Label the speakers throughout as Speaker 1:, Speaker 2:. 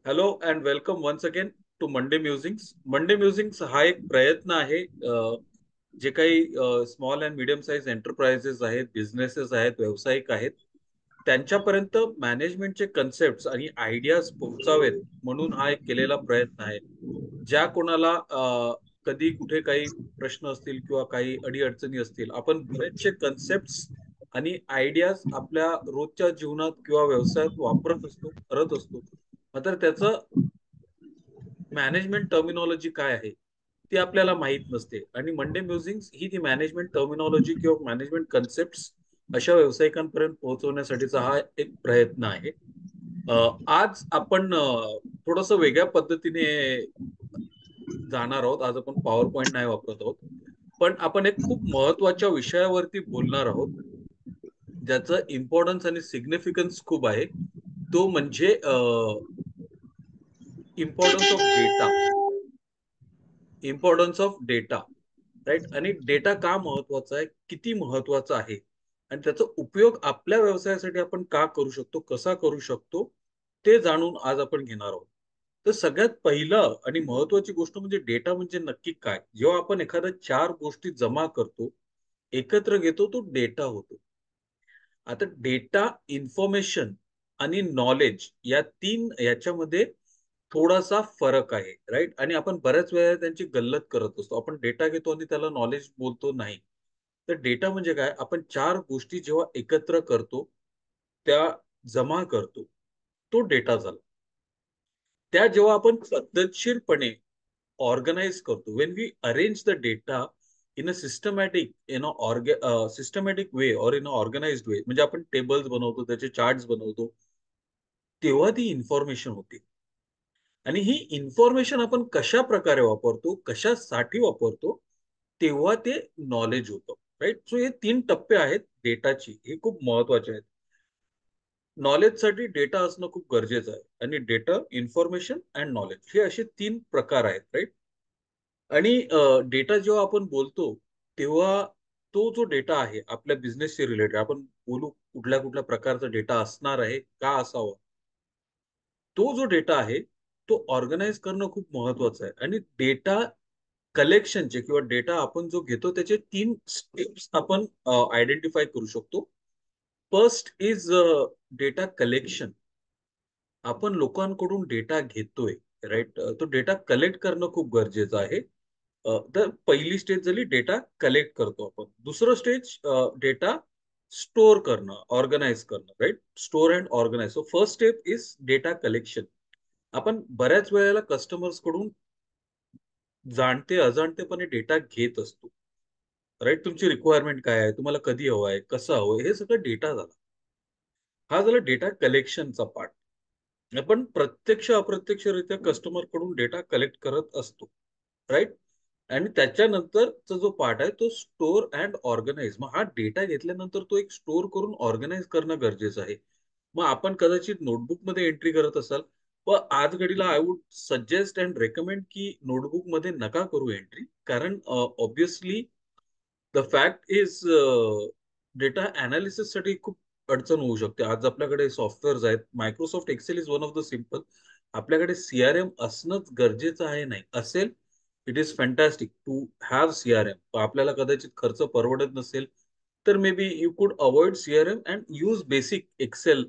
Speaker 1: Hello and welcome once again to Monday musings. Monday musings हा एक प्रयत्न आहे. जे काही small and medium size enterprises आहेत, बिझनेसेस आहेत, व्यावसायिक आहेत, त्यांच्यापर्यंत मॅनेजमेंटचे कन्सेप्ट आणि आयडियाज पोहोचावेत म्हणून हा एक केलेला प्रयत्न आहे. ज्या कोणाला कधी कुठे काही प्रश्न असतील किंवा काही अडीअडचणी असतील, आपण बरेचसे कन्सेप्ट आणि आयडियाज आपल्या रोजच्या जीवनात किंवा व्यवसायात वापरत असतो, करत असतो. मात्र त्याचं मॅनेजमेंट टर्मिनॉलॉजी काय आहे ती आपल्याला माहित नसते. आणि मंडे म्युझिंग्स ही ती मॅनेजमेंट टर्मिनॉलॉजी किंवा मॅनेजमेंट कन्सेप्ट अशा व्यावसायिकांपर्यंत पोहोचवण्यासाठीचा हा एक प्रयत्न आहे. आज आपण थोडस वेगळ्या पद्धतीने जाणार आहोत. आज आपण पॉवर पॉइंट नाही वापरत आहोत, पण आपण एक खूप महत्वाच्या विषयावरती बोलणार आहोत, ज्याचं इम्पॉर्टन्स आणि सिग्निफिकन्स खूप आहे. तो म्हणजे importance of data. Importance of data, right. आणि डेटा का महत्वाचा आहे, किती महत्वाचा आहे, आणि त्याचा उपयोग आपल्या व्यवसायासाठी आपण का करू शकतो, कसा करू शकतो, ते जाणून आज आपण घेणार आहोत. तर सगळ्यात पहिलं आणि महत्वाची गोष्ट म्हणजे डेटा म्हणजे नक्की काय. जेव्हा आपण एखाद्या चार गोष्टी जमा करतो, एकत्र घेतो, तो डेटा होतो. आता डेटा, इन्फॉर्मेशन आणि नॉलेज या तीन याच्यामध्ये थोडासा फरक आहे, राईट. आणि आपण बऱ्याच वेळा त्यांची गल्लत करत असतो. आपण डेटा घेतो आणि त्याला नॉलेज बोलतो नाही. तर डेटा म्हणजे काय, आपण चार गोष्टी जेव्हा एकत्र करतो, त्या जमा करतो, तो डेटा झाला. त्या जेव्हा आपण पद्धतशीरपणे ऑर्गनाइज करतो, when we arrange the data in a systematic, systematic way or in a organised वे, म्हणजे आपण टेबल्स बनवतो, त्याचे चार्ट्स बनवतो, तेव्हा ती इन्फॉर्मेशन होते. आणि ही इन्फॉर्मेशन आपण कशा प्रकारे वापरतो, कशासाठी वापरतो, तेव्हा ते नॉलेज होतं, राईट. सो हे तीन टप्पे आहेत डेटाची, हे खूप महत्वाचे आहेत. नॉलेजसाठी डेटा असणं खूप गरजेचं आहे. आणि डेटा, इन्फॉर्मेशन अँड नॉलेज हे असे तीन प्रकार आहेत, राईट. आणि डेटा जेव्हा आपण बोलतो, तेव्हा तो जो डेटा आहे आपल्या बिझनेसशी रिलेटेड, आपण बोलू कुठल्या कुठल्या प्रकारचा डेटा असणार आहे, का असावा, तो जो डेटा आहे तो ऑर्गनाइज करणं खूप महत्वाचं आहे. आणि डेटा कलेक्शनचे किंवा डेटा आपण जो घेतो त्याचे तीन स्टेप्स आपण आयडेंटिफाय करू शकतो. First is data collection. आपण लोकांकडून डेटा घेतोय, राईट. तो डेटा कलेक्ट करणं खूप गरजेचं आहे. तर पहिली स्टेज झाली डेटा कलेक्ट करतो आपण. दुसरं स्टेज डेटा स्टोअर करणं, ऑर्गनाइज करणं, right. Store and organise. So first step is data collection. आपण बऱ्याच वेळेला कस्टमर्स कडून जाणते अजाणतेपणे डेटा घेत असतो, राईट. तुमची रिक्वायरमेंट काय आहे, तुम्हाला कधी हवं आहे, कसं हवं, हे सगळं डेटा झाला. हा झाला डेटा कलेक्शनचा पार्ट. आपण प्रत्यक्ष अप्रत्यक्षरित्या कस्टमर कडून डेटा कलेक्ट करत असतो, राईट. आणि त्याच्यानंतरचा जो पार्ट आहे तो स्टोअर अँड ऑर्गनाइज. मग हा डेटा घेतल्यानंतर तो एक स्टोअर करून ऑर्गनाइज करणं गरजेचं आहे. मग आपण कदाचित नोटबुक मध्ये एंट्री करत असाल, पण आज घडीला I would suggest and recommend की नोटबुक मध्ये नका करू एंट्री. कारण obviously the fact is, data analysis साठी खूप अडचण होऊ शकते. आज आपल्याकडे सॉफ्टवेअर्स आहेत, Microsoft Excel is one of the simple. आपल्याकडे सीआरएम असणंच गरजेचं आहे, नाही असेल it is fantastic to have CRM. आपल्याला कदाचित खर्च परवडत नसेल, तर maybe you could avoid CRM and use basic Excel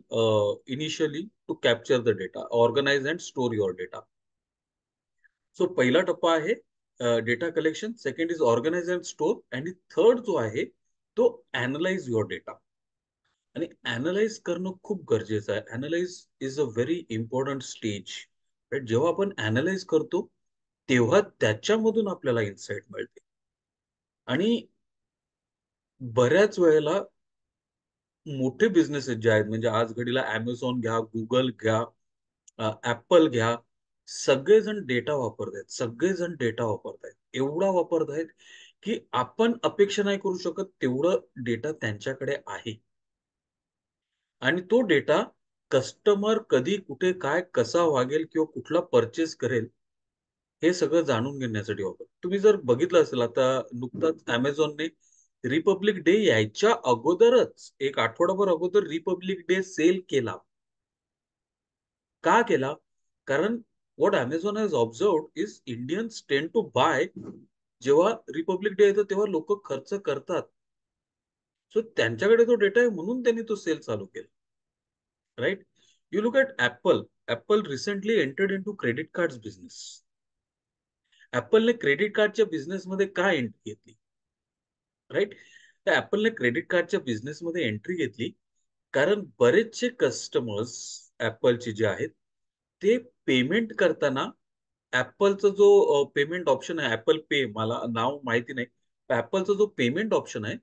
Speaker 1: initially to capture the data, organise and store your data. So पहिला टप्पा आहे data collection, second is organise and store, आणि थर्ड जो आहे तो अनालाइज युअर डेटा. आणि analyse करणं खूप गरजेचं आहे. Analyse is a very important stage, right. जेव्हा आपण अनालाइज करतो, तेव्हा त्याच्यामधून आपल्याला इन्साइट मिळते. आणि बऱ्याच वेळेला मोठे बिझनेसेस जे आहेत, म्हणजे आज घडीला अमेझॉन घ्या, गुगल घ्या, ऍपल घ्या, सगळेजण डेटा वापरतायत, सगळेजण डेटा वापरतायत, एवढा वापरतायत की आपण अपेक्षा नाही करू शकत तेवढं डेटा त्यांच्याकडे आहे. आणि तो डेटा कस्टमर कधी, कुठे, काय, कसा वागेल किंवा कुठला परचेस करेल, हे सगळं जाणून घेण्यासाठी वापर. तुम्ही जर बघितलं असेल, आता नुकताच अमेझॉनने रिपब्लिक डे यायच्या अगोदरच, एक आठवडाभर अगोदर रिपब्लिक डे सेल केला. का केला? कारण what Amazon has observed is Indians tend to buy जेव्हा रिपब्लिक डे येतो तेव्हा लोक खर्च करतात. सो त्यांच्याकडे तो डेटा आहे म्हणून त्यांनी तो सेल चालू केला. Right. You look at Apple. Apple recently entered in to credit card business. ऍपलने क्रेडिट कार्डच्या बिझनेसमध्ये का एंट्री घेतली? राईट. तर ऍपलने क्रेडिट कार्डच्या बिझनेसमध्ये एंट्री घेतली कारण बरेचसे कस्टमर्स ऍपलचे जे आहेत ते पेमेंट करताना ऍपलचा जो पेमेंट ऑप्शन आहे, ऍपल पे, मला नाव माहिती नाही, ऍपलचा जो पेमेंट ऑप्शन आहे,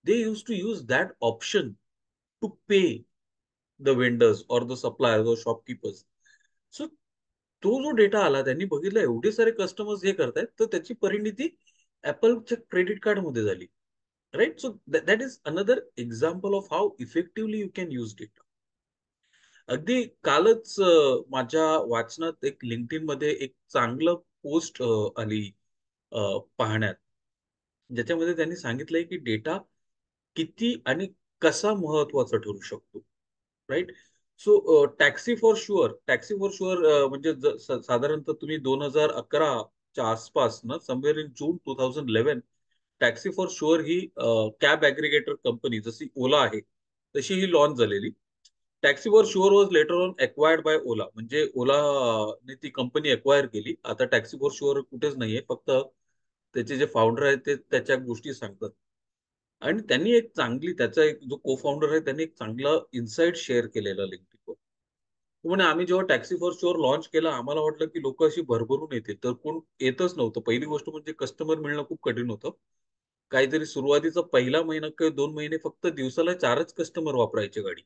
Speaker 1: they used to use that option to pay the vendors or the suppliers or shopkeepers. So तो जो डेटा आला त्यांनी बघितलं एवढे सारे कस्टमर्स हे करतायत, तर त्याची परिणिती ऍपलच्या क्रेडिट कार्ड मध्ये झाली. Right. So that is another example of how effectively you can use data. अगदी कालच माझ्या वाचनात एक लिंक्डइन मध्ये एक चांगलं पोस्ट आली पाहण्यात, ज्याच्यामध्ये त्यांनी सांगितलंय की डेटा किती आणि कसा महत्वाचा ठरू शकतो. Right. So Taxi for Sure म्हणजे साधारणतः तुम्ही 2011च्या आसपास ना, somewhere in June 2011, Taxi for Sure ही कॅब ॲग्रिगेटर कंपनी जशी ओला आहे तशी ही लॉन्च झालेली. Taxi for Sure was later on acquired by Ola, म्हणजे ओला ने ती कंपनी एक्वायर केली. आता टॅक्सी फॉर शुअर कुठेच नाहीये, फक्त त्याचे जे फाउंडर आहेत ते त्याच्या गोष्टी सांगतात. आणि त्यांनी एक चांगली, त्याचा एक जो को फाउंडर आहे त्यांनी एक चांगला इन्साइट शेअर केलेला लिंक्डइनवर. तो म्हणे आम्ही जेव्हा टॅक्सी फॉर शुअर लॉन्च केला आम्हाला वाटलं की लोक अशी भरभरून येतील, तर कोण येतच नव्हतं. पहिली गोष्ट म्हणजे कस्टमर मिळणं खूप कठीण होतं. काहीतरी सुरुवातीचा पहिला महिना किंवा 2 महिने फक्त दिवसाला 4च कस्टमर वापरायचे गाडी,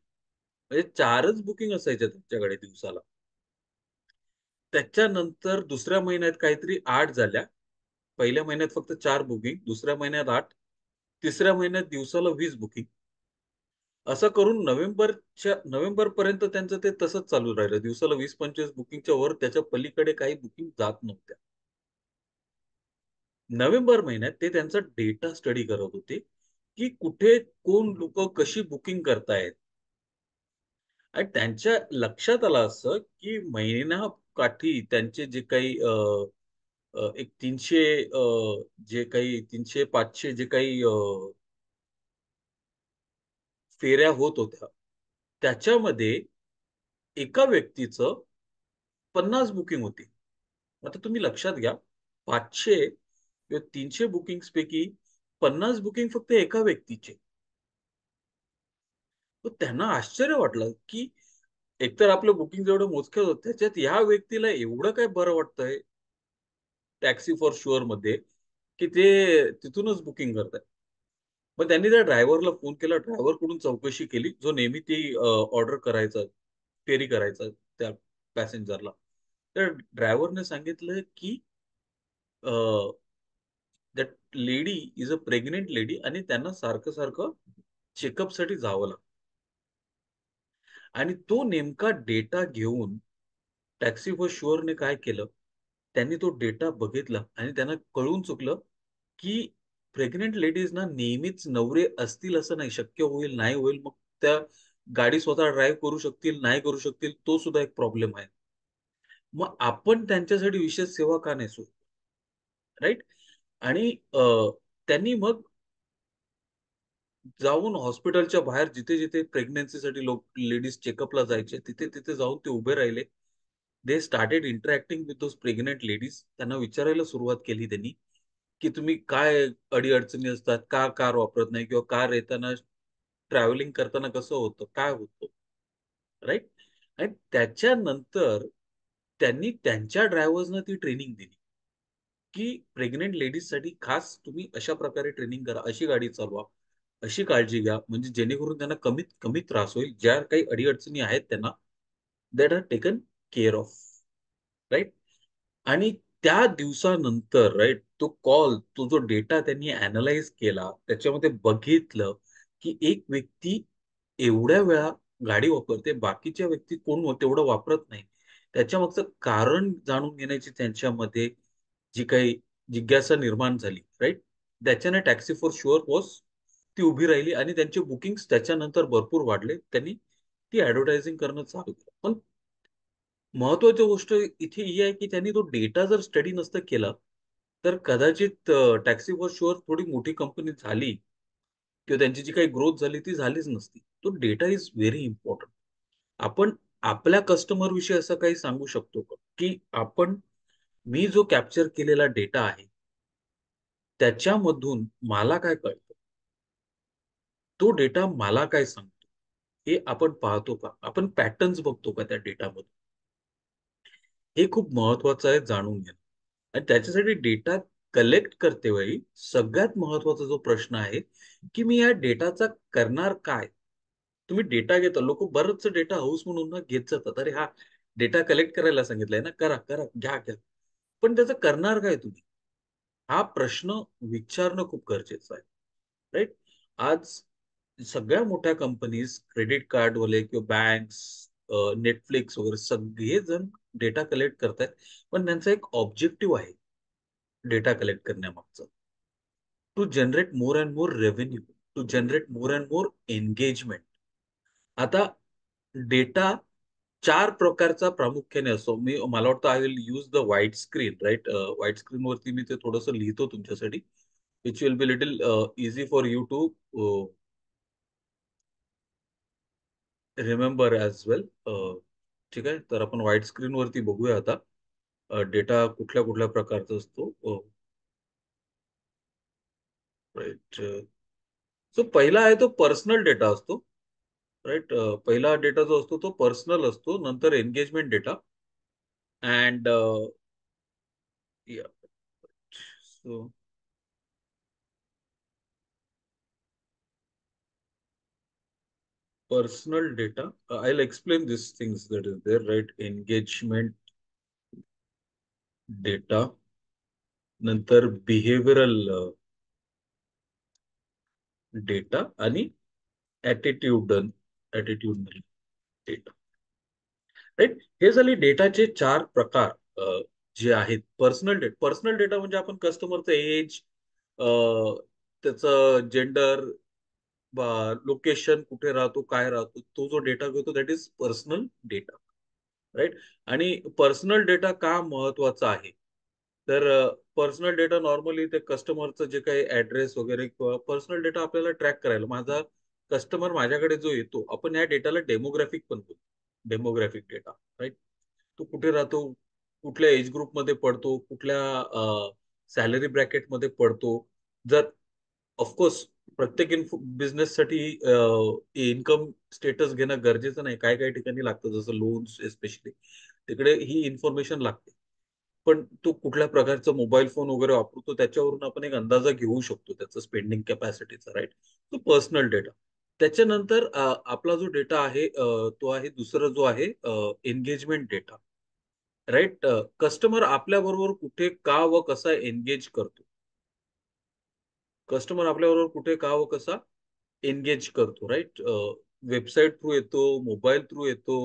Speaker 1: म्हणजे 4च बुकिंग असायच्या त्यांच्याकडे दिवसाला. त्याच्यानंतर दुसऱ्या महिन्यात काहीतरी 8 झाल्या. पहिल्या महिन्यात फक्त 4 बुकिंग, दुसऱ्या महिन्यात 8, तिसऱ्या महिन्यात दिवसाला 20 बुकिंग. असं करून नोव्हेंबर पर्यंत त्यांचं ते तसंच चालू राहिलं. दिवसाला 20-25 बुकिंगच्या वर त्याच्या पलीकडे काही बुकिंग जात नव्हत्या. नोव्हेंबर महिन्यात ते त्यांचा डेटा स्टडी करत होते, की कुठे कोण लोकं कशी बुकिंग करतायत. आणि त्यांच्या लक्षात आलं असं, की महिनाकाठी त्यांचे जे काही एक 300 जे काही 300-500 जे काही फेऱ्या होत होत्या, त्याच्यामध्ये एका व्यक्तीचं 50 बुकिंग होती. आता तुम्ही लक्षात घ्या, 500 किंवा 300 बुकिंग्स पैकी 50 बुकिंग फक्त एका व्यक्तीचे. तर त्यांना आश्चर्य वाटलं, की एकतर आपलं बुकिंग जेवढं मोजकं होतं, त्याच्यात ह्या व्यक्तीला एवढं काय बरं वाटतंय टॅक्सी फॉर शुअर मध्ये, की ते तिथूनच बुकिंग करताय. मग त्यांनी त्या ड्रायव्हरला फोन केला, ड्रायव्हरकडून चौकशी केली, जो नेहमी ती ऑर्डर करायचा, फेरी करायचा त्या पॅसेंजरला. तर ड्रायव्हरने सांगितलं, की that lady is a pregnant lady आणि त्यांना सारखं सारखं चेकअपसाठी जावं लागतं. आणि तो नेमका डेटा घेऊन टॅक्सी फॉर शुअरने काय केलं, त्यांनी तो डेटा बघितला आणि त्यांना कळून चुकलं, की प्रेग्नंट लेडीजना नेहमीच नवरे असतील असं नाही. शक्य होईल, नाही होईल. मग त्या गाडी स्वतः ड्राईव्ह करू शकतील, नाही करू शकतील, तो सुद्धा एक प्रॉब्लेम आहे. मग आपण त्यांच्यासाठी विशेष सेवा का नाही सुरू? राईट. आणि त्यांनी मग जाऊन हॉस्पिटलच्या बाहेर जिथे-जिथे प्रेग्नन्सीसाठी लोक लेडीज चेकअपला जायचे, तिथे-तिथे जाऊन ते उभे राहिले. They started interacting with those pregnant ladies. त्यांना विचारायला सुरुवात केली त्यांनी, की तुम्ही काय अडी-अडचणी असतात, का कार वापरत नाही किंवा कार येताना ट्रॅव्हलिंग करताना कसं होतं, काय होतं, राइट? आणि त्याच्यानंतर त्यांनी त्यांच्या ड्रायव्हर्सना ती ट्रेनिंग दिली, की प्रेग्नंट लेडीजसाठी खास तुम्ही अशा प्रकारे ट्रेनिंग करा, अशी गाडी चालवा, अशी काळजी घ्या, म्हणजे जेणेकरून त्यांना कमीत कमी त्रास होईल. ज्या काही अडी-अडचणी आहेत त्यांना, that are taken care of. Right. आणि त्या दिवसानंतर राइट, तो कॉल, तो जो डेटा त्यांनी अॅनलाईज केला, त्याच्यामध्ये बघितलं, की एक व्यक्ती एवढ्या वेळा गाडी वापरते, बाकीच्या व्यक्ती कोण तेवढं वापरत नाही. त्याच्यामागचं कारण जाणून घेण्याची त्यांच्यामध्ये जी काही जिज्ञासा निर्माण झाली, राइट? त्याच्याने टॅक्सी फॉर शुअर वॉज ती उभी राहिली आणि त्यांचे बुकिंग्स त्याच्यानंतर भरपूर वाढले. त्यांनी ती ॲडव्हर्टायझिंग करणं चालू केलं. पण महत्वाची गोष्ट इथे ही आहे की त्यांनी तो डेटा जर स्टडी नसता केला, तर कदाचित टॅक्सी फॉर शुअर थोडी मोठी कंपनी झाली किंवा त्यांची जी काही ग्रोथ झाली ती झालीच नसती. तो डेटा इज व्हेरी इम्पॉर्टंट. आपण आपल्या कस्टमर विषयी असं काही सांगू शकतो का, की मी जो कॅप्चर केलेला डेटा आहे, त्याच्यामधून मला काय कळतं? तो डेटा मला काय सांगतो? हे आपण पाहतो का? आपण पॅटर्न्स बघतो का त्या डेटामध्ये? हे खूप महत्वाचं आहे जाणून घेणं. आणि त्याच्यासाठी डेटा कलेक्ट करते वेळी सगळ्यात महत्वाचा जो प्रश्न आहे, की मी या डेटाचा करणार काय? तुम्ही डेटा घेता. लोकं बरंचसं डेटा हौस म्हणून ना घेत जातात. अरे, हा डेटा कलेक्ट करायला सांगितलंय ना, करा, करा, घ्या, घ्या. पण त्याचं करणार काय तुम्ही? हा प्रश्न विचारणं खूप गरजेचं आहे. राइट? आज सगळ्या मोठ्या कंपनीज, क्रेडिट कार्डवाले किंवा बँक्स, Netflix वगैरे सगळेजण डेटा कलेक्ट करतायत. पण त्यांचा एक ऑब्जेक्टिव्ह आहे डेटा कलेक्ट करण्यामागचं. To generate more and more revenue, to generate more and more engagement. आता डेटा 4 प्रकारचा प्रामुख्याने असतो. मला वाटतं I will use the white screen, right? White स्क्रीनवरती मी ते थोडंसं लिहितो तुमच्यासाठी. Which will be little easy for you to remember as well. ठीक आहे. तर आपण व्हाईट स्क्रीनवरती बघूया आता. डेटा कुठल्या-कुठल्या प्रकारचा असतो. राइट. सो पहिला आहे तो पर्सनल डेटा असतो. राइट. पहिला डेटा जो असतो तो पर्सनल असतो. नंतर एंगेजमेंट डेटा अँड या so personal data. I will explain this things that is there, right? Engagement data, नंतर बिहेवियरल डेटा आणि ॲटिट्यूडनल डेटा. राइट. हे झाले डेटाचे 4 प्रकार जे आहेत. पर्सनल डेटा म्हणजे आपण कस्टमरचं एज, त्याचं जेंडर, लोकेशन, कुठे राहतो, काय राहतो, तो जो डेटा घेतो that is personal data. Right. आणि पर्सनल डेटा का महत्वाचा आहे? तर पर्सनल डेटा नॉर्मली ते कस्टमरचं जे काही ॲड्रेस वगैरे किंवा पर्सनल डेटा आपल्याला ट्रॅक करायला, माझा कस्टमर माझ्याकडे जो येतो, आपण या डेटाला डेमोग्राफिक पण बोलतो. Demographic data, right? तो कुठे राहतो, कुठल्या एज ग्रुपमध्ये पडतो, कुठल्या सॅलरी ब्रॅकेटमध्ये पडतो. जर ऑफकोर्स प्रत्येक बिझनेससाठी इन्कम स्टेटस घेणं गरजेचं नाही. काही-काही ठिकाणी लागतं, जसं लोन्स एस्पेशली. तिकडे ही इन्फॉर्मेशन लागते. पण तो कुठल्या प्रकारचा मोबाईल फोन वगैरे वापरतो त्याच्यावरून आपण एक अंदाजा घेऊ शकतो त्याचा स्पेंडिंग कॅपॅसिटीचा, राइट? तो पर्सनल डेटा. त्याच्यानंतर आपला जो डेटा आहे, तो आहे दुसरा जो आहे एंगेजमेंट डेटा. राइट. कस्टमर आपल्याबरोबर कुठे, का व कसा एंगेज करतो. कस्टमर आपल्याबरोबर कुठे, का व कसा एंगेज करतो, राइट? वेबसाईट थ्रू येतो, मोबाईल थ्रू येतो,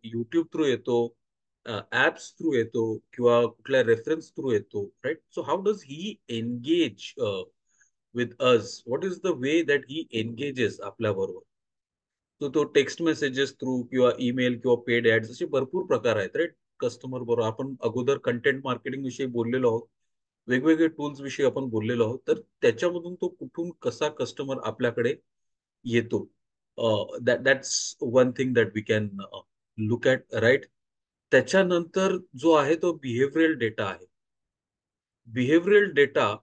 Speaker 1: YouTube थ्रू येतो, ॲप्स थ्रू येतो किंवा कुठल्या रेफरन्स थ्रू येतो, right? So how does he engage with us? What is the way that he engages आपल्याबरोबर? तो टेक्स्ट मेसेजेस थ्रू किंवा ईमेल किंवा पेड ॲड्स असे भरपूर प्रकार आहेत, राइट? कस्टमर बरोबर आपण अगोदर कंटेंट मार्केटिंग विषयी बोललेलो आहोत. वेगवेगळे टूल्स विषयी आपण बोललेलो आहोत. तर त्याच्यामधून तो कुठून कसा कस्टमर आपल्याकडे येतो. That's one thing that we can look at, right? त्याच्यानंतर जो आहे तो बिहेवियरल डेटा आहे. बिहेवियरल डेटा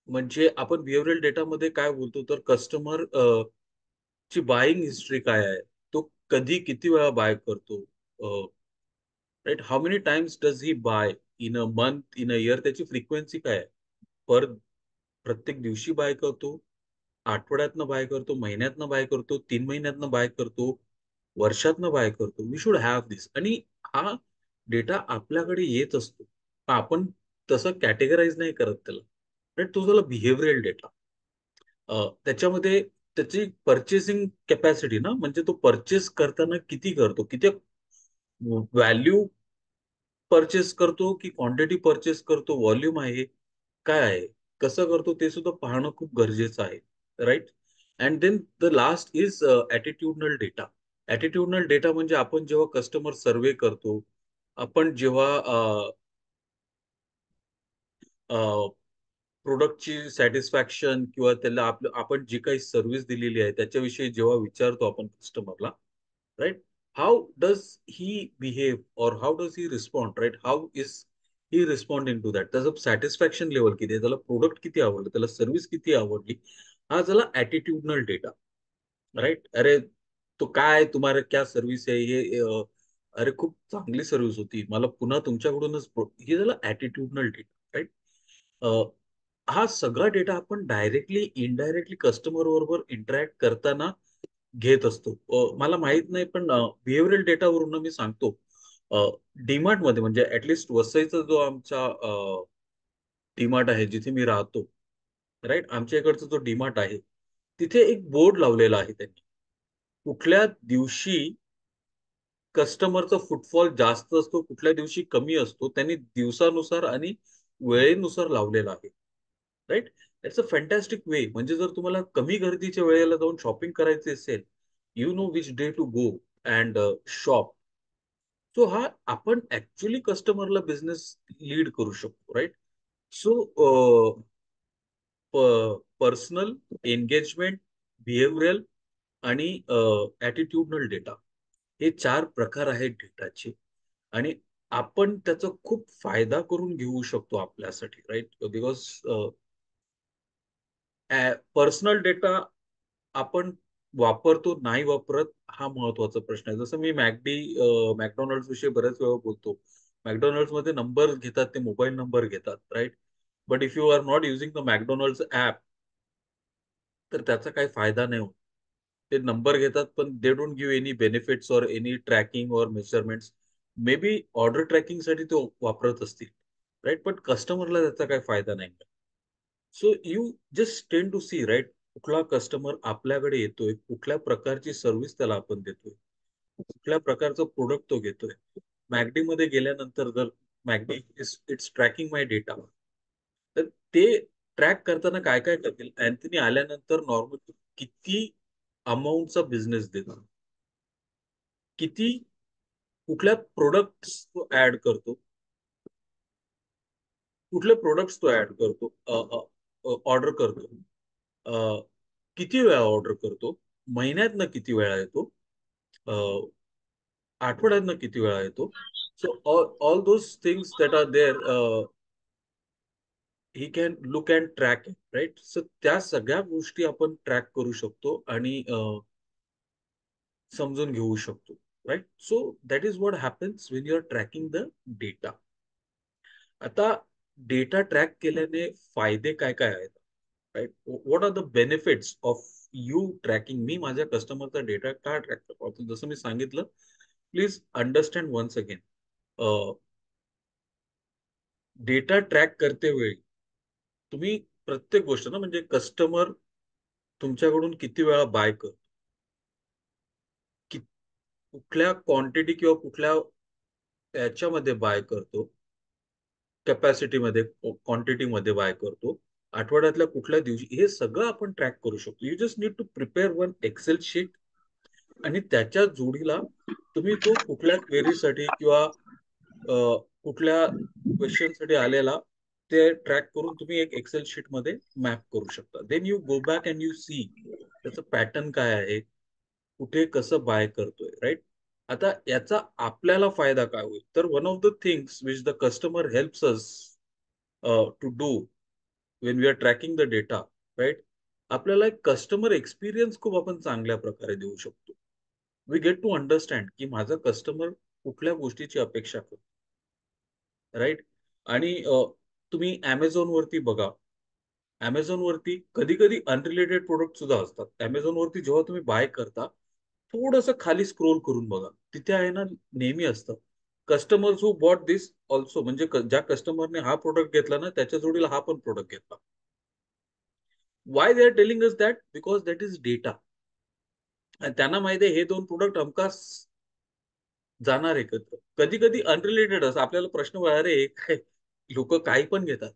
Speaker 1: म्हणजे आपण बिहेवियरल डेटामध्ये काय बोलतो, तर कस्टमर ची बायिंग हिस्ट्री काय आहे? तो कधी किती वेळा बाय करतो? Right? How many times does he buy in a month, in a year? त्याची फ्रिक्वेन्सी काय आहे? पर प्रत्येक दिवशी बाय करतो, आठवड्यातनं बाय करतो, महिन्यातनं बाय करतो, 3 महिन्यातनं बाय करतो, वर्षातनं बाय करतो. वी शुड हॅव दिस. आणि हा डेटा आपल्याकडे येत असतो. पण आपण तसं कॅटेगराईज नाही करत त्याला. तर तो झाला बिहेवियरल डेटा. त्याच्यामध्ये त्याची पर्चेसिंग कॅपॅसिटी ना, म्हणजे तो पर्चेस करताना किती करतो? किती व्हॅल्यू पर्चेस करतो की क्वांटिटी पर्चेस करतो, व्हॉल्यूम आहे, काय आहे? कसं करतो ते सुद्धा पाहणं खूप गरजेचं आहे. Right? And then the last is attitudinal data. Attitudinal data म्हणजे आपण जेव्हा कस्टमर सर्व्हे करतो, आपण जेव्हा प्रोडक्टची सॅटिस्फॅक्शन किंवा त्याला आपण जी काही सर्व्हिस दिलेली आहे त्याच्याविषयी जेव्हा विचारतो आपण कस्टमरला, right, how does he behave or how does he respond, right, how is he responding to that, त्याचं सॅटिस्फॅक्शन लेवल किती आहे, त्याला प्रोडक्ट किती आवडलं, त्याला सर्व्हिस किती आवडली, हा झाला ऍटिट्यूडनल डेटा. राइट, अरे तो काय तुम्हाला क्या सर्व्हिस आहे हे, अरे खूप चांगली सर्व्हिस होती, मला पुन्हा तुमच्याकडूनच हे झालं ऍटिट्यूडनल डेटा, राईट. हा सगळा डेटा आपण डायरेक्टली इनडायरेक्टली कस्टमर बरोबर इंटरॅक्ट करताना घेत असतो. मला माहित नाही पण बिहेवियरल डेटावरून मी सांगतो. डीमार्ट मध्ये म्हणजे ऍटलिस्ट वसईचा जो आमचा डीमार्ट आहे जिथे मी राहतो, राईट, आमच्या इकडचा जो डीमार्ट आहे तिथे एक बोर्ड लावलेला आहे त्यांनी, कुठल्या दिवशी कस्टमरचा फुटफॉल जास्त असतो, कुठल्या दिवशी कमी असतो, त्यांनी दिवसानुसार आणि वेळेनुसार लावलेला आहे. राइट, इट्स अ फॅन्टॅस्टिक वे. म्हणजे जर तुम्हाला कमी गर्दीच्या वेळेला जाऊन शॉपिंग करायची असेल, you know which day to go and shop. So हा आपण ऍक्च्युली कस्टमरला बिझनेस लीड करू शकतो, right. So personal, engagement, behavioural आणि ॲटिट्यूडनल डेटा, हे 4 प्रकार आहेत डेटाचे. आणि आपण त्याचा खूप फायदा करून घेऊ शकतो आपल्यासाठी, राइट. बिकॉज पर्सनल डेटा आपण वापरतो, नाही वापरत, हा महत्वाचा प्रश्न आहे. जसं मी मॅकडॉनल्ड्स विषयी बऱ्याच वेळा बोलतो. मॅकडॉनल्ड्स मध्ये नंबर घेतात, ते मोबाईल नंबर घेतात, right. But if you are not using the McDonald's app, तर त्याचा काही फायदा नाही होत. ते नंबर घेतात पण they don't give any benefits और एनी ट्रॅकिंग और मेजरमेंट्स. मे बी ऑर्डर ट्रॅकिंगसाठी तो वापरत असतील, राईट, पण कस्टमरला त्याचा काही फायदा नाही. So you just tend to see, right, कुठला कस्टमर आपल्याकडे येतोय, कुठल्या प्रकारची सर्व्हिस त्याला आपण देतोय, कुठल्या प्रकारचं प्रोडक्ट तो घेतोय. मॅगडी मध्ये गेल्यानंतर जर मॅगडी इट्स ट्रॅकिंग माय डेटा, तर ते ट्रॅक करताना काय काय करतील, अँथनी आल्यानंतर नॉर्मल किती अमाऊंटचा बिझनेस देतो, किती, कुठल्या प्रोडक्ट्स तो ऍड करतो, कुठले प्रोडक्ट्स तो ऍड करतो, ऑर्डर करतो, अ, किती वेळा ऑर्डर करतो, महिन्यातनं किती वेळा येतो, अ, आठवड्यातनं किती वेळा येतो. So all those things that are there, he can look and track, right. सो त्या सगळ्या गोष्टी आपण ट्रॅक करू शकतो आणि समजून घेऊ शकतो, right. So that is what happens when you are tracking the data. आता डेटा ट्रॅक केल्याने फायदे काय काय आहेत, right, what are the benefits of you tracking. मी माझ्या कस्टमरचा डेटा का ट्रॅक करतो, जसं मी सांगितलं, please understand once again. Data track करते वेळी तुम्ही प्रत्येक गोष्ट ना, म्हणजे कस्टमर तुमच्याकडून किती वेळा बाय करतो, कुठल्या क्वांटिटी किंवा कुठल्या याच्यामध्ये बाय करतो, कॅपॅसिटीमध्ये, क्वांटिटीमध्ये बाय करतो, आठवड्यातल्या कुठल्या दिवशी, हे सगळं आपण ट्रॅक करू शकतो. You just need to prepare one Excel sheet, आणि त्याच्या जोडीला तुम्ही तो कुठल्या क्वेरीसाठी किंवा कुठल्या क्वेश्चनसाठी आलेला ते ट्रॅक करून तुम्ही एक एक्सेल शीट मध्ये मॅप करू शकता. Then you go back and you see त्याचं पॅटर्न काय आहे, कुठे कसं बाय करतोय, राईट. आता याचा आपल्याला फायदा काय होईल, तर one of the things which the customer helps us to do when we are tracking the data, right, आपल्याला एक कस्टमर एक्सपिरियन्स खूप आपण चांगल्या प्रकारे देऊ शकतो. वी गेट टू अंडरस्टँड की माझा कस्टमर कुठल्या गोष्टीची अपेक्षा करतो, राईट. आणि तुम्ही Amazon वरती बघा, Amazon वरती कधी कधी अनरिलेटेड प्रोडक्ट सुद्धा असतात. Amazon वरती जेव्हा तुम्ही बाय करता, थोडंसं खाली स्क्रोल करून बघा, तिथे आहे ना, नेहमी असतं customers who bought this also, म्हणजे ज्या कस्टमरने हा प्रोडक्ट घेतला ना त्याच्या जोडीला हा पण प्रोडक्ट घेतला. Y they R telling us that, because that is data. आणि त्यांना माहिती आहे हे दोन प्रोडक्ट हमखास जाणार एकत्र. कधी कधी अनरिलेटेड असं आपल्याला प्रश्न पडला, अरे काय लोक काही पण घेतात,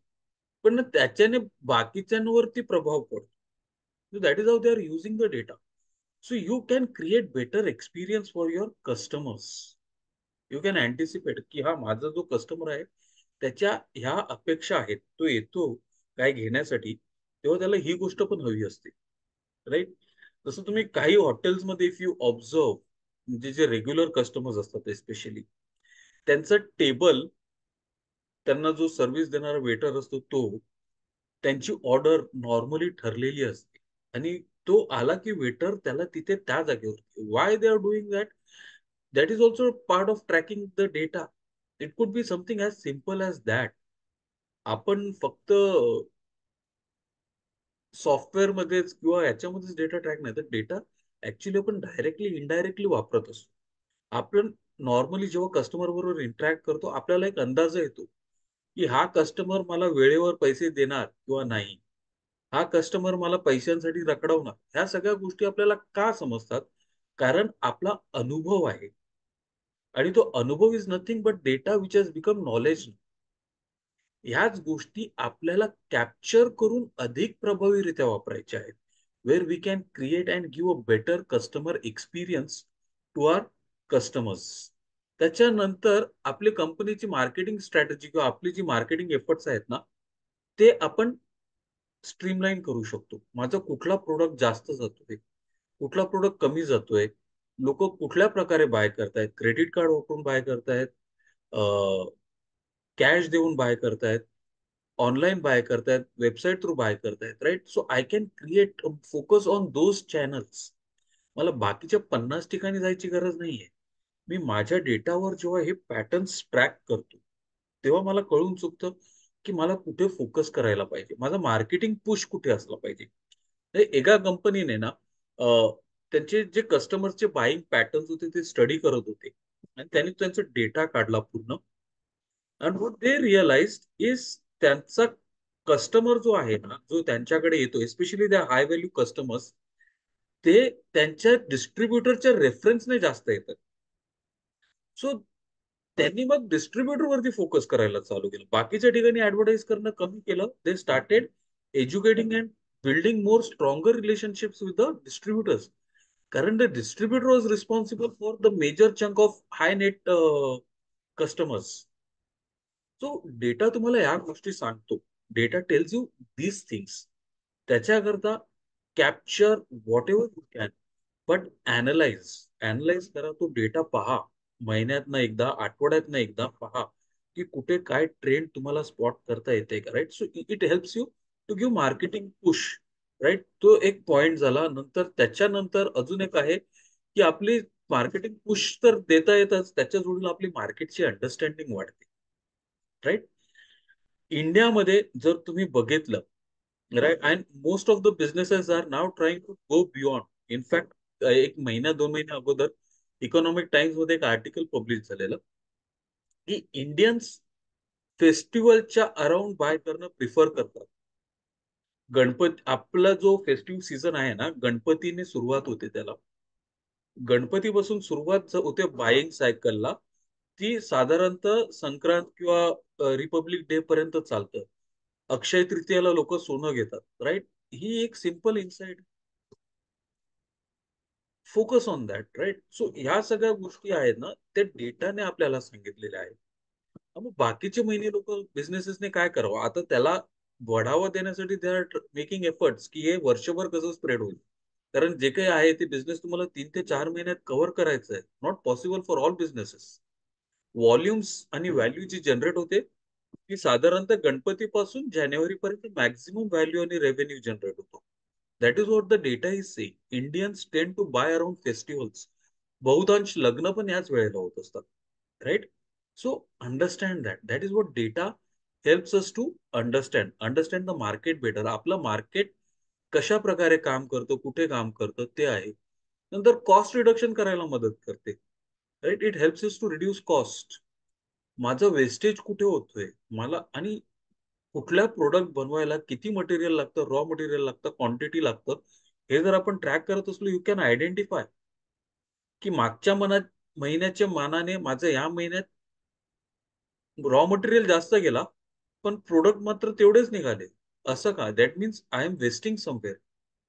Speaker 1: पण ना त्याच्याने बाकीच्यांवरती प्रभाव पडतो. That is how they are using the data. So you can create better experience for your customers. You can anticipate की हा माझा जो कस्टमर आहे त्याच्या ह्या अपेक्षा आहेत, तो येतो काय घेण्यासाठी, तेव्हा त्याला ही गोष्ट पण हवी असते. राईट. जसं तुम्ही काही हॉटेल्समध्ये इफ यू ऑब्झर्व, म्हणजे जे रेग्युलर कस्टमर्स असतात स्पेशली, त्यांचं टेबल, त्यांना जो सर्व्हिस देणारा वेटर असतो तो, त्यांची ऑर्डर नॉर्मली ठरलेली असते. आणि तो आला की वेटर त्याला तिथे त्या जागेवर, why they are doing that, that is also part of tracking the data. It could be something as simple as that. आपण फक्त सॉफ्टवेअरमध्येच किंवा याच्यामध्येच डेटा ट्रॅक नाही, तर डेटा ऍक्च्युली आपण डायरेक्टली इनडायरेक्टली वापरत असतो. आपण नॉर्मली जेव्हा कस्टमर बरोबर इंटरॅक्ट करतो, आपल्याला एक अंदाज येतो की हा कस्टमर मला वेळेवर पैसे देणार किंवा नाही, हा कस्टमर मला पैशांसाठी रखडवणार. ह्या सगळ्या गोष्टी आपल्याला का समजतात? कारण आपला अनुभव आहे. आणि तो अनुभव is nothing but data which has become knowledge. ह्याच गोष्टी आपल्याला कॅप्चर करून अधिक प्रभावीरित्या वापरायच्या आहेत. Where we can create and give a better customer experience to our customers. त्याच्यानंतर आपली कंपनीची मार्केटिंग स्ट्रॅटेजी किंवा आपली जी मार्केटिंग एफर्ट्स आहेत ना, ते आपण स्ट्रीमलाईन करू शकतो. माझा कुठला प्रोडक्ट जास्त जातोय, कुठला प्रोडक्ट कमी जातोय, लोक कुठल्या प्रकारे बाय करतायत, क्रेडिट कार्ड वापरून बाय करतायत, कॅश देऊन बाय करतायत, ऑनलाईन बाय करतायत, वेबसाईट थ्रू बाय करतायत. Right. So I can create focus on those channels. मला बाकीच्या 50 ठिकाणी जायची गरज नाहीये. मी माझ्या डेटावर जेव्हा हे पॅटर्न्स ट्रॅक करतो, तेव्हा मला कळून चुकतं की मला कुठे फोकस करायला पाहिजे, माझा मार्केटिंग पुश कुठे असला पाहिजे. एका कंपनीने ना, त्यांचे जे कस्टमरचे बाईंग पॅटर्न्स होते ते स्टडी करत होते, आणि त्यांनी त्यांचा डेटा काढला पूर्ण. And what they realise is, त्यांचा कस्टमर जो आहे ना, जो त्यांच्याकडे येतो, एस्पेशली त्या हाय व्हॅल्यू कस्टमर्स, ते त्यांच्या डिस्ट्रीब्युटरच्या रेफरन्सने जास्त येतात. सो त्यांनी मग डिस्ट्रीब्युटर वरती फोकस करायला चालू केलं, बाकीच्या ठिकाणी ऍडव्हर्टाईज करणं कमी केलं. They started educating and building more stronger relationships with the distributors. कारण the distributor was responsible for the major chunk of high net customers. So data तुम्हाला या गोष्टी सांगतो. Data tells you these things. त्याच्याकरता capture whatever you can, but analyse. Analyse करा, तो data पहा. महिन्यातनं एकदा, आठवड्यातनं एकदा पहा की कुठे काय ट्रेंड तुम्हाला स्पॉट करता येते का. Right. So it helps you to give marketing push. Right. तो एक पॉइंट झाला. नंतर त्याच्यानंतर अजून एक आहे की आपली मार्केटिंग पुश तर देता येतच, त्याच्या जोडीला आपली मार्केटची अंडरस्टँडिंग वाढते. राईट. इंडियामध्ये जर तुम्ही बघितलं, right, and most of the businesses are now trying to go beyond. In fact एक महिना 2 महिने अगोदर इकॉनॉमिक टाइम्स मध्ये एक आर्टिकल पब्लिश झालेलं की इंडियन्स फेस्टिवलच्या अराउंड बाय करणं प्रिफर करतात. गणपती, आपला जो फेस्टिव्ह सीझन आहे ना, गणपतीने सुरुवात होते त्याला. गणपतीपासून सुरुवात होते बाईंग सायकलला, ती साधारणतः संक्रांत किंवा रिपब्लिक डे पर्यंत चालतं. अक्षय तृतीयाला लोक सोनं घेतात. राईट. ही एक simple insight. Focus on that. Right. So ह्या सगळ्या गोष्टी आहेत ना, त्या डेटाने आपल्याला सांगितलेल्या आहेत. मग बाकीचे महिने लोक बिझनेसेसने काय करावं आता, त्याला बढावा देण्यासाठी दे आर मेकिंग एफर्ट्स की हे वर्षभर कसं स्प्रेड होईल. कारण जे काही आहे ते बिझनेस तुम्हाला 3 ते 4 महिन्यात कव्हर करायचं आहे. Not possible for all businesses. Volumes आणि व्हॅल्यू जी जनरेट होते ती साधारणतः गणपतीपासून जानेवारीपर्यंत मॅक्झिमम व्हॅल्यू आणि रेव्हेन्यू जनरेट होतो. That is what the data is saying. Indians tend to buy around festivals. बहुतांश लग्न पण याच वेळेला होत असतात. Right. So understand that. That is what data helps us to understand the market better. आपलं मार्केट कशा प्रकारे काम करतं, कुठे काम करतं ते आहे. नंतर कॉस्ट रिडक्शन करायला मदत करते. Right. It helps us to reduce cost. माझं वेस्टेज कुठे होतोय मला, आणि कुठल्या प्रोडक्ट बनवायला किती मटेरियल लागतं, रॉ मटेरियल लागतं, क्वांटिटी लागतं, हे जर आपण ट्रॅक करत असलो, यू कॅन आयडेंटिफाय की मागच्या महिन्याच्या मानाने माझं या महिन्यात रॉ मटेरियल जास्त गेला, पण प्रोडक्ट मात्र तेवढेच निघाले. असं का? That means I am wasting somewhere.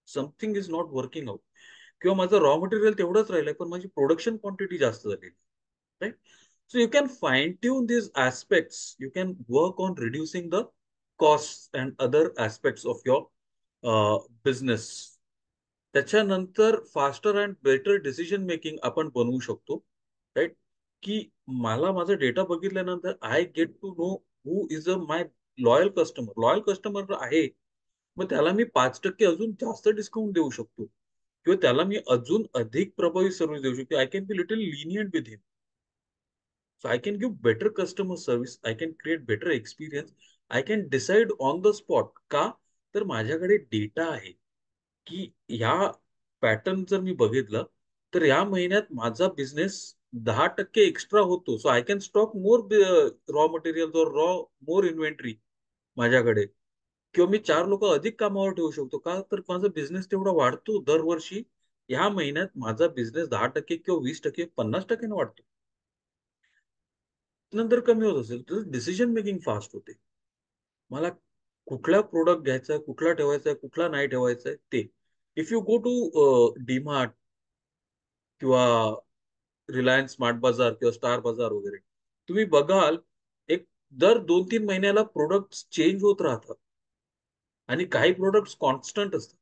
Speaker 1: Something is not working out. किंवा माझं रॉ मटेरियल तेवढंच राहिलंय पण माझी प्रोडक्शन क्वांटिटी जास्त झालेली, right? So you can fine tune these aspects. You can work on reducing the costs and other aspects of your business. त्याच्यानंतर faster and better decision making आपण बनवू शकतो, राईट? की मला माझा डेटा बघितल्यानंतर I get to know who is a my loyal customer. Loyal customer आहे, मग त्याला मी 5% अजून जास्त डिस्काउंट देऊ शकतो किंवा त्याला मी अजून अधिक प्रभावी सर्व्हिस देऊ शकतो. I can be little lenient with him. So I can give better customer service. I can create better experience. I can decide on the spot. का? तर माझ्याकडे डेटा आहे की ह्या पॅटर्न जर मी बघितलं तर या महिन्यात माझा बिझनेस 10% एक्स्ट्रा होतो. So I can stock more raw material और रॉ मोर इन्व्हेंटरी माझ्याकडे, किंवा मी 4 लोक अधिक कामावर ठेवू शकतो. का? तर माझा बिझनेस तेवढा वाढतो दरवर्षी. ह्या महिन्यात माझा बिझनेस 10% किंवा 20%, 50% वाढतो. नंतर कमी होत असेल तर डिसिजन मेकिंग फास्ट होते. मला कुठला प्रोडक्ट घ्यायचा आहे, कुठला ठेवायचा आहे, कुठला नाही ठेवायचा आहे ते. If you go to DMart किंवा रिलायन्स स्मार्ट बाजार किंवा स्टार बाजार वगैरे, तुम्ही बघाल एक दर 2-3 महिन्याला प्रोडक्ट चेंज होत राहतात आणि काही प्रोडक्ट्स कॉन्स्टंट असतात,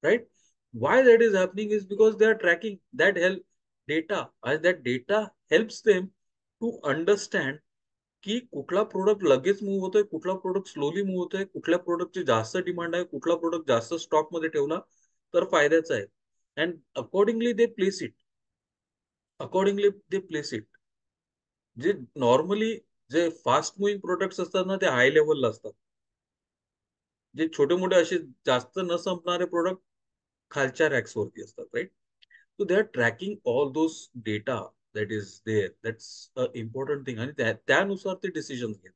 Speaker 1: right? Why that is happening is because they are tracking that help data, as that data helps them to understand की कुठला प्रोडक्ट लगेच मूव्ह होतोय, कुठला प्रोडक्ट स्लोली मूव्ह होतोय, कुठल्या प्रोडक्टची जास्त डिमांड आहे, कुठला प्रोडक्ट जास्त स्टॉक मध्ये ठेवला तर फायद्याचा आहे. And accordingly they place it. जे नॉर्मली जे फास्ट मुव्हिंग प्रोडक्ट्स असतात ना, ते हाय लेवलला असतात. जे छोटे मोठे असे जास्त न संपणारे प्रोडक्ट खालच्या रॅक्स वरती असतात, right? So they are tracking all those data that is there. That's a important thing. आणि त्यानुसार ते डिसिजन घेतात.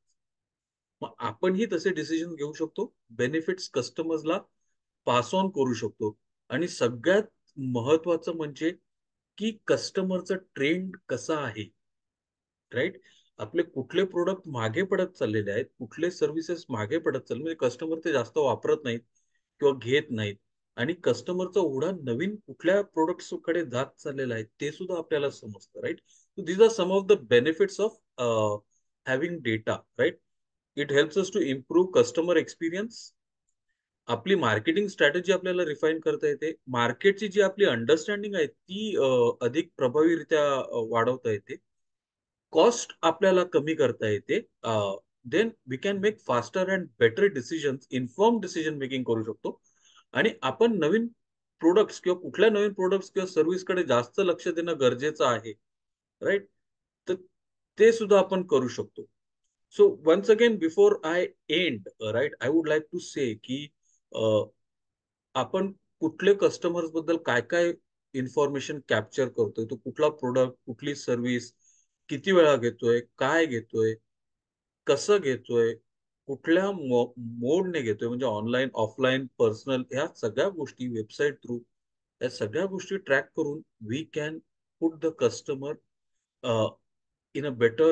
Speaker 1: मग आपणही तसे डिसिजन घेऊ शकतो. बेनिफिट्स कस्टमर्सला पास ऑन करू शकतो. आणि सगळ्यात महत्वाचं म्हणजे की कस्टमरचा ट्रेंड कसा आहे, राईट? आपले कुठले प्रोडक्ट मागे पडत चाललेले आहेत, कुठले सर्व्हिसेस मागे पडत चालले, म्हणजे कस्टमर ते जास्त वापरत नाहीत किंवा घेत नाहीत. आणि कस्टमरचा ओढा नवीन कुठल्या प्रोडक्ट्स कडे जात चाललेला आहे ते सुद्धा आपल्याला समजतं, right? So these are some of the benefits of having data, right? It helps us to improve customer experience. आपली मार्केटिंग स्ट्रॅटेजी आपल्याला रिफाईन करता येते. मार्केटची जी आपली अंडरस्टँडिंग आहे ती अधिक प्रभावीरित्या वाढवता येते. कॉस्ट आपल्याला कमी करता येते. Then we can make faster and better decision, inform decision making करू शकतो. आणि आपण नवीन प्रोडक्ट्स किंवा कुठल्या नवीन प्रोडक्ट्स किंवा सर्व्हिसकडे जास्त लक्ष देणं गरजेचं आहे, राईट? तर ते सुद्धा आपण करू शकतो. So once again before I end, right, I would like to say की आपण कुठले कस्टमर्स बद्दल काय काय इन्फॉर्मेशन कॅप्चर करतोय, तो कुठला प्रोडक्ट, कुठली सर्व्हिस, किती वेळा घेतोय, काय घेतोय, कसं घेतोय, कुठल्या मोडने घेतोय, म्हणजे ऑनलाईन, ऑफलाईन, पर्सनल, ह्या सगळ्या गोष्टी वेबसाईट थ्रू, या सगळ्या गोष्टी ट्रॅक करून we can put the customer in a better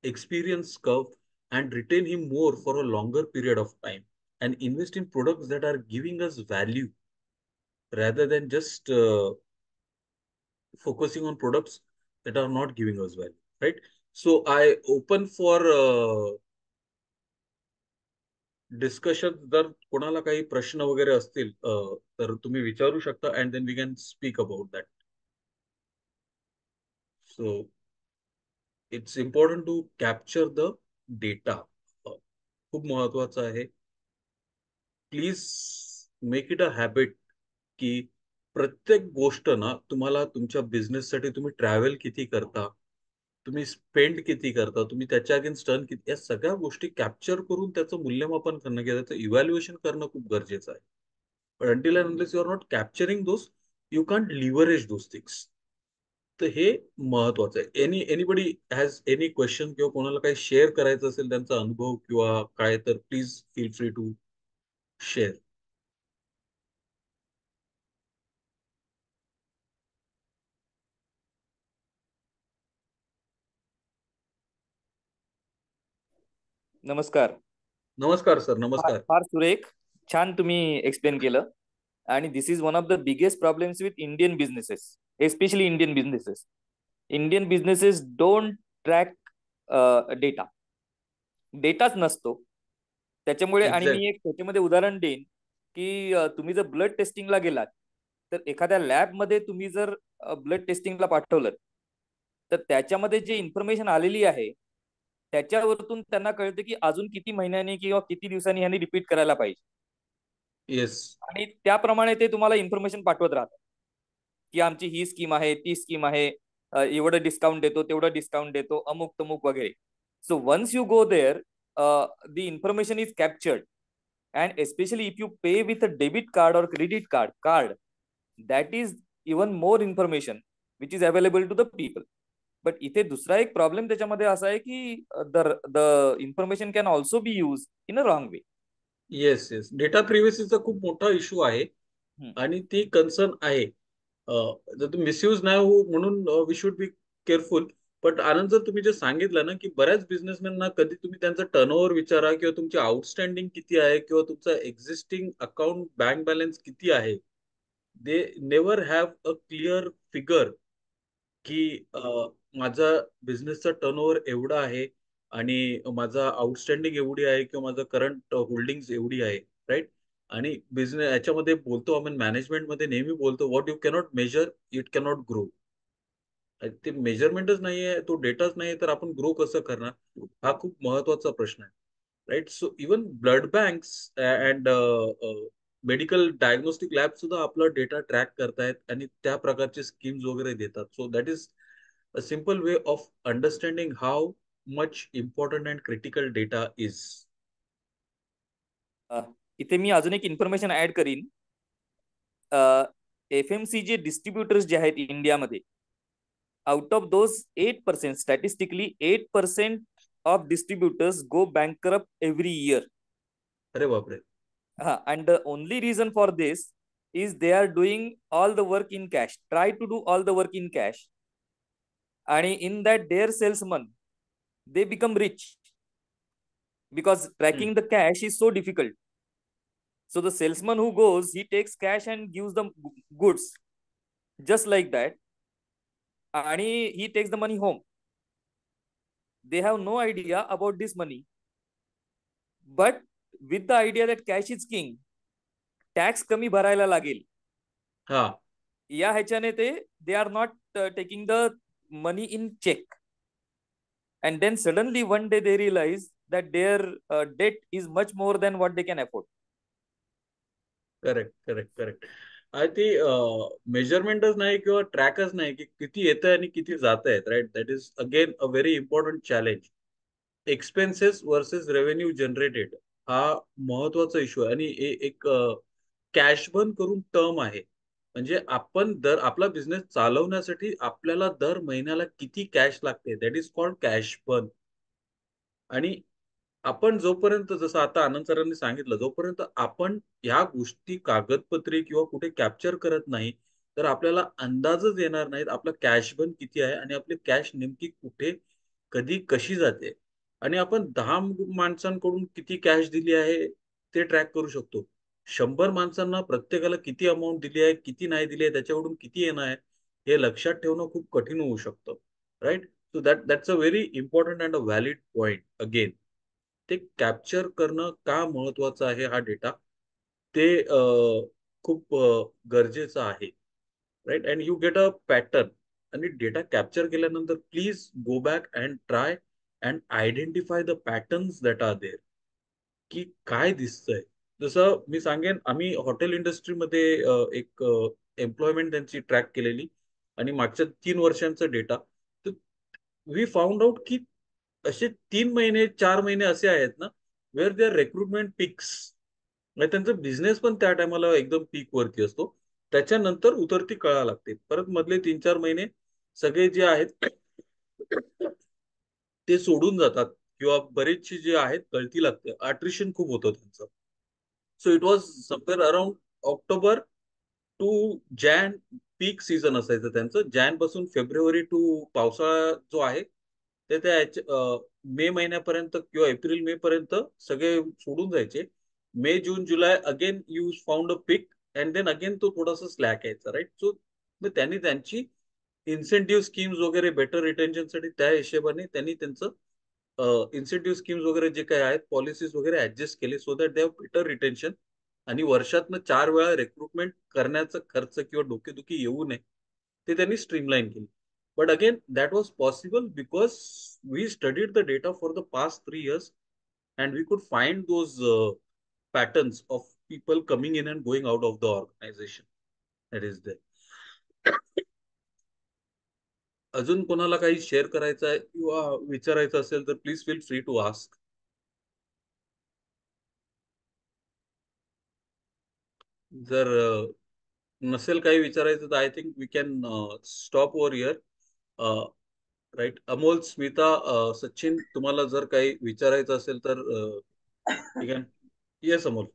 Speaker 1: experience curve and retain him more for a longer period of time, and invest in products that are giving us value rather than just focusing on products that are not giving us value, right? So I open for discussion. जर कोणाला काही प्रश्न वगैरे असतील तर तुम्ही विचारू शकता, and then we can speak about that. So it's important to capture the data. खूप महत्वाचं आहे. Please make it a habit की प्रत्येक गोष्ट ना, तुम्हाला तुमच्या बिझनेससाठी तुम्ही ट्रॅव्हल किती करता, तुम्ही स्पेंड किती करता, तुम्ही त्याच्या अगेन्स्ट अर्न किती, या सगळ्या गोष्टी कॅप्चर करून त्याचं मूल्यमापन करणं, किंवा त्याचं इव्हॅल्युएशन करणं खूप गरजेचं आहे. But until and unless you are not capturing those, you can't leverage those things. तर हे महत्वाचं आहे. एनीबडी हॅज एनी क्वेश्चन किंवा कोणाला काही शेअर करायचं असेल त्यांचा अनुभव किंवा काय, तर please feel free to share.
Speaker 2: नमस्कार.
Speaker 1: नमस्कार सर.
Speaker 2: फार
Speaker 1: नमस्कार.
Speaker 2: फार सुरेख, छान तुम्ही एक्सप्लेन केलं. आणि this is one of the biggest problems with Indian businesses, especially Indian businesses. Indian businesses don't track data, डेटाच नसतो त्याच्यामुळे. आणि मी
Speaker 1: एक्झॅक्ट.
Speaker 2: एक त्याच्यामध्ये उदाहरण देईन की तुम्ही जर ब्लड टेस्टिंगला गेलात, तर एखाद्या लॅबमध्ये तुम्ही जर ब्लड टेस्टिंगला पाठवलं, तर त्याच्यामध्ये जे इन्फॉर्मेशन आलेली आहे त्याच्यावरतून त्यांना कळतं की अजून किती महिन्यांनी किंवा किती दिवसांनी ह्यांनी रिपीट करायला पाहिजे.
Speaker 1: येस.
Speaker 2: आणि त्याप्रमाणे ते तुम्हाला इन्फॉर्मेशन पाठवत राहतात की आमची ही स्कीम आहे, ती स्कीम आहे, एवढं डिस्काउंट देतो, तेवढं डिस्काउंट देतो, अमुक तमुक वगैरे. So once you go there, the information is captured, and especially if you pay with a debit card or credit card, that is even more information which is available to the people. But इथे दुसरा एक problem त्याच्यामध्ये असा आहे की the information can also be use in a wrong way.
Speaker 1: Yes, yes. Data प्रिव्हसीचा खूप मोठा इश्यू आहे आणि ती कन्सर्न आहे. जर मिसयूज नाही हो म्हणून we should be careful. But Anand, जर तुम्ही जे सांगितलं ना की बऱ्याच बिझनेसमॅनना कधी तुम्ही त्यांचं टर्नओव्हर विचारा किंवा तुमची आउटस्टँडिंग किती आहे किंवा तुमचा एक्झिस्टिंग अकाउंट बँक बॅलन्स किती आहे, they never have a clear figure की माझा बिझनेसचा टर्नओव्हर एवढा आहे आणि माझा आउटस्टँडिंग एवढी आहे किंवा माझं करंट होल्डिंग एवढी आहे. राईट. आणि बिझनेस याच्यामध्ये बोलतो आपण मॅनेजमेंटमध्ये नेहमी बोलतो, what you cannot measure it cannot grow. ते मेजरमेंटच नाहीये, तो डेटाच नाहीये, तर आपण ग्रो कसं करणार? हा खूप महत्वाचा प्रश्न आहे. Right. So even blood banks and medical diagnostic lab सुद्धा आपला डेटा ट्रॅक करतायत आणि त्या प्रकारचे स्कीम्स वगैरे देतात. So that is a simple way of understanding how much important and critical data is.
Speaker 2: इथे मी अजून एक इन्फॉर्मेशन ऍड करीन. एफ एम सी जे डिस्ट्रीब्युटर्स जे आहेत इंडियामध्ये, out of those 8%, statistically 8% of distributors go bankrupt every year.
Speaker 1: अरे बापरे.
Speaker 2: And the only reason for this is they are doing all the work in cash, try to do all the work in cash. And in that their salesman, they become rich because
Speaker 1: हम्म.
Speaker 2: tracking the cash is so difficult. So the salesman who goes, he takes cash and gives them goods just like that. And he takes the money home. They have no idea about this money. But with the idea that cash is king, tax कमी भरायला लागेल,
Speaker 1: हा.
Speaker 2: या ह्याच्याने ते they are not taking the money in cheque. And then suddenly one day they realise that their debt is much more than what they can afford.
Speaker 1: Correct, correct, correct. आणि ती मेजरमेंटच नाही किंवा ट्रॅकच नाही की किती येत आहे आणि किती जात आहेत. Right. That is again a very important challenge. Expenses versus revenue generated हा महत्वाचा इश्यू आहे. आणि एक कॅश बर्न करून टर्म आहे. म्हणजे आपण दर आपला बिझनेस चालवण्यासाठी आपल्याला दर महिन्याला किती कॅश लागते, that is called cash burn. आणि आपण जोपर्यंत, जसं आता आनंद सरांनी सांगितलं, जोपर्यंत आपण ह्या गोष्टी कागदपत्री किंवा कुठे कॅप्चर करत नाही, तर आपल्याला अंदाजच येणार नाहीत आपला कॅश बर्न किती आहे आणि आपली कॅश नेमकी कुठे, कधी, कशी जाते. आणि आपण 10 माणसांकडून किती कॅश दिली आहे ते ट्रॅक करू शकतो. 100 माणसांना प्रत्येकाला किती अमाऊंट दिली आहे, किती नाही दिली आहे, त्याच्याकडून किती येणार आहे, हे लक्षात ठेवणं खूप कठीण होऊ शकतं. Right. So that's a very important and a valid point again. ते कॅप्चर करणं का महत्वाचं आहे हा डेटा, ते खूप गरजेचं आहे. Right. And you get a pattern. आणि डेटा कॅप्चर केल्यानंतर please go back and try and identify the patterns that are there, की काय दिसतंय. जसं मी सांगेन, आम्ही हॉटेल इंडस्ट्रीमध्ये एक एम्प्लॉयमेंट त्यांची ट्रॅक केलेली आणि मागच्या 3 वर्षांचा डेटा. तर वी फाउंड आउट की असे 3 महिने 4 महिने असे आहेत ना, वेअर देअर रिक्रुटमेंट पिक्स. म्हणजे त्यांचा बिझनेस पण त्या टायमाला एकदम पीक वरती असतो. त्याच्यानंतर उतरती कळा लागते. परत मधले 3-4 महिने सगळे जे आहेत ते सोडून जातात किंवा बरेचसे जे आहेत गळती लागते, अट्रिशन खूप होतं त्यांचं. So it was somewhere around October to Jan peak season असायचं त्यांचं. जॅन पासून फेब्रुवारी टू पावसाळा जो आहे ते त्या मे महिन्यापर्यंत किंवा एप्रिल मे पर्यंत सगळे सोडून जायचे. May June July again you found a peak and then again तो थोडासा स्लॅक यायचा, राईट. सो त्यांनी त्यांची इन्सेंटिव्ह स्कीम्स वगैरे बेटर रिटेन्शनसाठी त्या हिशोबाने त्यांनी त्यांचं इन्सेंटिव्ह स्कीम्स वगैरे जे काही आहेत पॉलिसीज वगैरे ऍडजस्ट केले so that they have better retention. आणि वर्षातनं 4 वेळा रिक्रुटमेंट करण्याचा खर्च किंवा डोकेदुखी येऊ नये ते त्यांनी स्ट्रीमलाईन केली. But again that was possible because we studied the data for the past 3 years and we could find those patterns of people coming in and going out of the organization that is there. अजून कोणाला काही share करायचं आहे किंवा विचारायचं असेल तर please feel free to ask. जर नसेल काही विचारायचं तर I think we can stop over here. Right. Amol, Smita, Sachin, तुम्हाला जर काही विचारायचं असेल तर ठीक आहे. येस अमोल.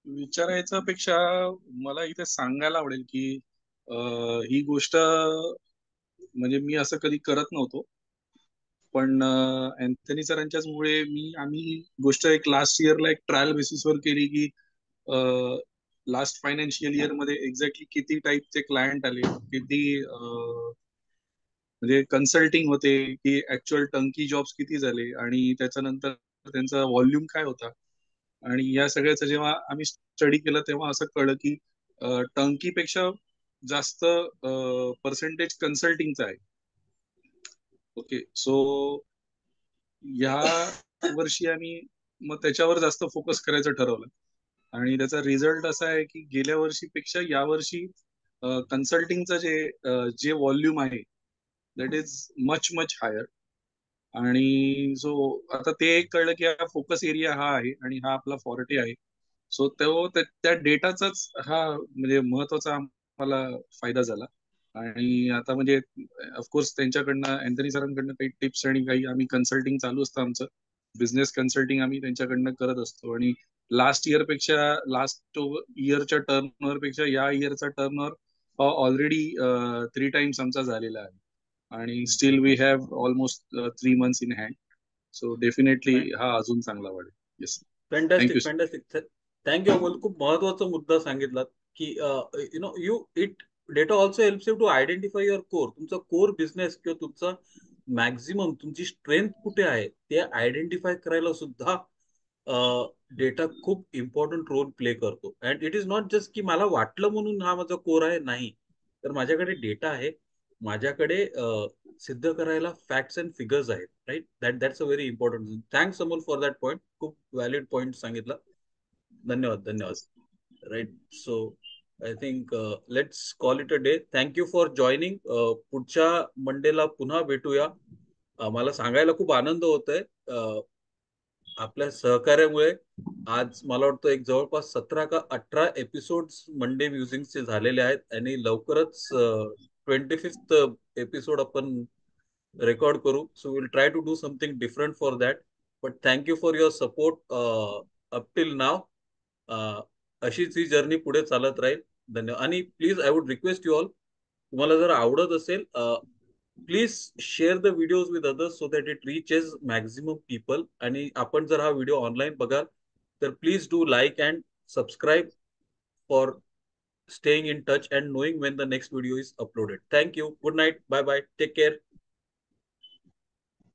Speaker 3: विचारायच्या पेक्षा मला इथे सांगायला आवडेल की ही गोष्ट म्हणजे मी असं कधी करत नव्हतो, पण अँथनी सरांच्याच मुळे आम्ही गोष्ट एक लास्ट इयरला एक ट्रायल बेसिसवर केली की लास्ट फायनान्शियल इयर मध्ये एक्झॅक्टली किती टाईपचे क्लायंट आले, किती म्हणजे कन्सल्टिंग होते, की ऍक्च्युअल टंकी जॉब्स किती झाले आणि त्याच्यानंतर त्यांचा व्हॉल्यूम काय होता. आणि या सगळ्याचं जेव्हा आम्ही स्टडी केलं तेव्हा असं कळलं की टंकीपेक्षा जास्त पर्सेंटेज कन्सल्टिंगचा आहे. ओके. सो या वर्षी आम्ही मग त्याच्यावर जास्त फोकस करायचं ठरवलं आणि त्याचा रिझल्ट असा आहे की गेल्या वर्षीपेक्षा यावर्षी कन्सल्टिंगचं जे व्हॉल्यूम आहे that is much much higher. आणि सो आता ते एक कळलं की हा फोकस एरिया हा आहे आणि हा आपला फॉर्टे आहे. सो त्या डेटाचाच हा म्हणजे महत्वाचा आम्हाला फायदा झाला. आणि आता म्हणजे ऑफकोर्स त्यांच्याकडनं अँथनी सरांकडनं काही टिप्स आणि काही आम्ही कन्सल्टिंग चालू असतं आमचं बिझनेस कन्सल्टिंग आम्ही त्यांच्याकडनं करत असतो. आणि लास्ट इयरच्या टर्नओव्हर पेक्षा या इयरचा टर्नओव्हर ऑलरेडी 3 टाइम्स आमचा झालेला आहे. आणि still we have almost 3 months in hand. So definitely हा अजून चांगला वाढेल. Yes.
Speaker 1: Fantastic, fantastic. Thank you Amol. खूप महत्वाचा मुद्दा सांगितलात की it data also helps you to identify your core. तुमचा कोर बिझनेस किंवा तुमचा मॅक्झिमम तुमची स्ट्रेंथ कुठे आहे ते आयडेंटिफाय करायला सुद्धा डेटा खूप इम्पॉर्टंट रोल प्ले करतो. And it is not just की मला वाटलं म्हणून हा माझा कोर आहे, नाही. तर माझ्याकडे डेटा आहे, माझ्याकडे सिद्ध करायला फॅक्ट्स अँड फिगर्स आहेत, right. That's a very important. Thanks Amol for that point. खूप व्हॅलिड पॉईंट सांगितला. धन्यवाद, धन्यवाद. Right. So I think let's call it a day. Thank you for joining. पुढच्या मंडेला पुन्हा भेटूया. मला सांगायला खूप आनंद होत आहे, आपल्या सहकार्यामुळे आज मला वाटतं एक जवळपास 17 का 18 एपिसोड मंडे म्युझिकचे झालेले आहेत आणि लवकरच 25th एपिसोड आपण रेकॉर्ड करू. So will try to do something different for that. But thank you for your support up till now. अशीच ही जर्नी पुढे चालत राहील. धन्यवाद. आणि please I would request you all, तुम्हाला जर आवडत असेल please share the videos with others so that it reaches maximum people. आणि आपण जर हा व्हिडिओ ऑनलाईन बघाल तर please do like and subscribe for staying in touch and knowing when the next video is uploaded. Thank you. Good night. Bye bye. Take care.